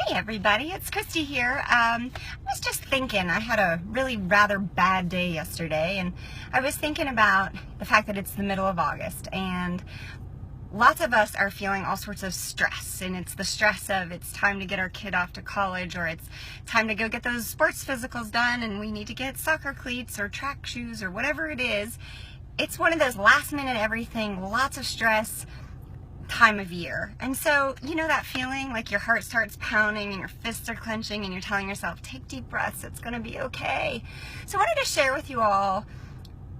Hey everybody, it's Christy here. I was just thinking, I had a really rather bad day yesterday, and I was thinking about the fact that it's the middle of August, and lots of us are feeling all sorts of stress, and it's the stress of it's time to get our kid off to college, or it's time to go get those sports physicals done, and we need to get soccer cleats or track shoes or whatever it is. It's one of those last minute everything, lots of stress time of year. And so, you know that feeling like your heart starts pounding and your fists are clenching and you're telling yourself, take deep breaths, it's going to be okay. So I wanted to share with you all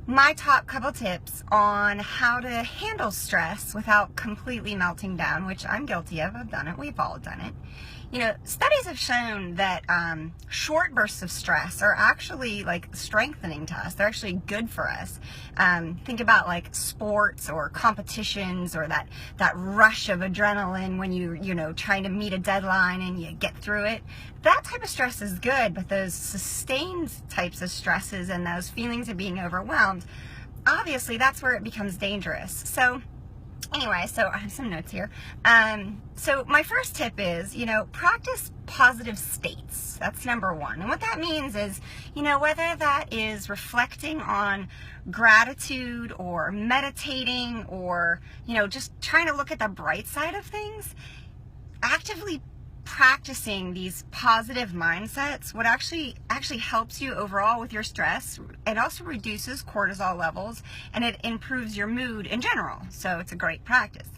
my top couple tips on how to handle stress without completely melting down, which I'm guilty of. I've done it. We've all done it. You know, studies have shown that short bursts of stress are actually like strengthening to us. They're actually good for us. Think about like sports or competitions, or that rush of adrenaline when you know, trying to meet a deadline and you get through it. That type of stress is good, but those sustained types of stresses and those feelings of being overwhelmed, obviously that's where it becomes dangerous. So anyway, so I have some notes here. So my first tip is, you know, practice positive states. That's number one. And what that means is, you know, whether that is reflecting on gratitude or meditating or, you know, just trying to look at the bright side of things, actively practicing these positive mindsets what actually helps you overall with your stress. It also reduces cortisol levels and it improves your mood in general. So it's a great practice.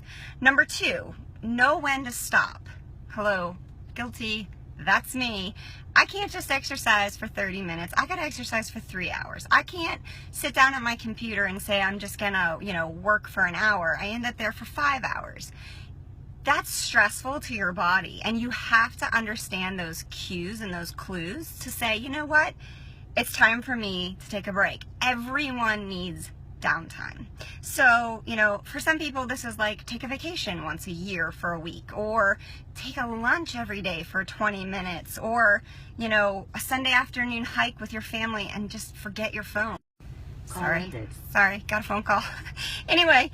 Number two, know when to stop. Hello, guilty. That's me. I can't just exercise for 30 minutes. I gotta exercise for 3 hours. I can't sit down at my computer and say I'm just gonna, you know, work for an hour. I end up there for 5 hours. That's stressful to your body, and you have to understand those cues and those clues to say, you know what, it's time for me to take a break. Everyone needs downtime. So, you know, for some people this is like take a vacation once a year for a week, or take a lunch every day for 20 minutes, or, you know, a Sunday afternoon hike with your family and just forget your phone. Sorry, got a phone call. Anyway,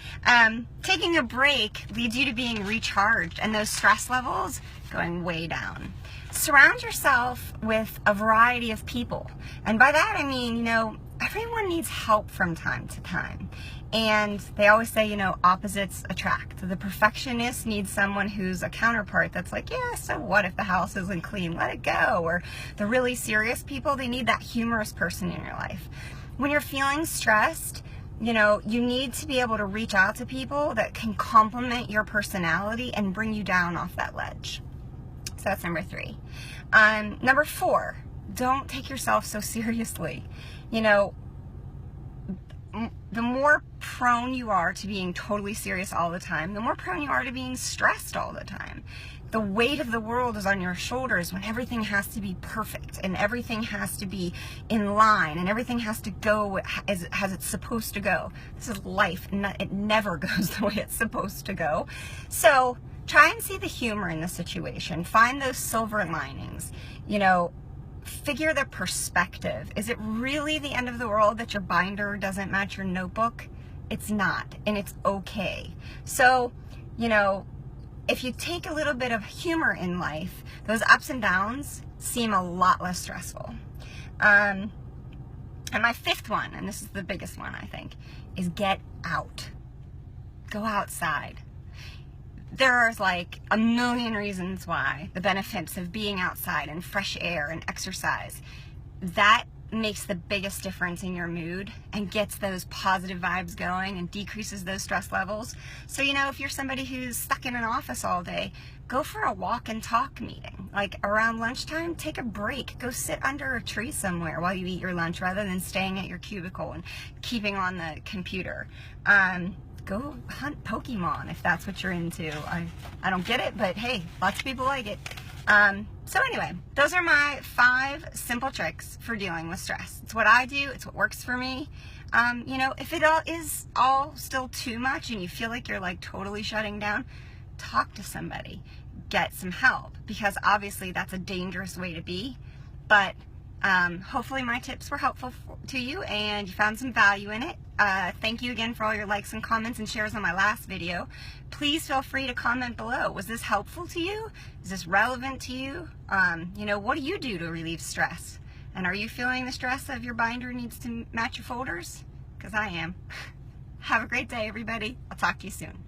taking a break leads you to being recharged and those stress levels going way down. Surround yourself with a variety of people. And by that I mean, you know, everyone needs help from time to time. And they always say, you know, opposites attract. The perfectionist needs someone who's a counterpart that's like, yeah, so what if the house isn't clean? Let it go. Or the really serious people, they need that humorous person in your life. When you're feeling stressed, you know, you need to be able to reach out to people that can complement your personality and bring you down off that ledge. So that's number three. Number four, don't take yourself so seriously. You know, the more prone you are to being totally serious all the time, the more prone you are to being stressed all the time. The weight of the world is on your shoulders when everything has to be perfect and everything has to be in line and everything has to go as it's supposed to go. This is life. It never goes the way it's supposed to go. So try and see the humor in the situation. Find those silver linings. You know, figure the perspective. Is it really the end of the world that your binder doesn't match your notebook? It's not, and it's okay. So, you know, if you take a little bit of humor in life, those ups and downs seem a lot less stressful. And my fifth one, and this is the biggest one I think, is get out. Go outside. There's like a million reasons why the benefits of being outside and fresh air and exercise, that makes the biggest difference in your mood and gets those positive vibes going and decreases those stress levels. So, you know, if you're somebody who's stuck in an office all day, go for a walk and talk meeting. Like around lunchtime, take a break. Go sit under a tree somewhere while you eat your lunch rather than staying at your cubicle and keeping on the computer. Go hunt Pokemon if that's what you're into. I don't get it, but hey, lots of people like it. So anyway, those are my 5 simple tricks for dealing with stress. It's what I do. It's what works for me. You know, if it is all still too much and you feel like you're like totally shutting down, talk to somebody, get some help, because obviously that's a dangerous way to be. But hopefully my tips were helpful to you and you found some value in it. Thank you again for all your likes and comments and shares on my last video. Please feel free to comment below. Was this helpful to you? Is this relevant to you? What do you do to relieve stress? And are you feeling the stress of your binder needs to match your folders? Because I am. Have a great day, everybody. I'll talk to you soon.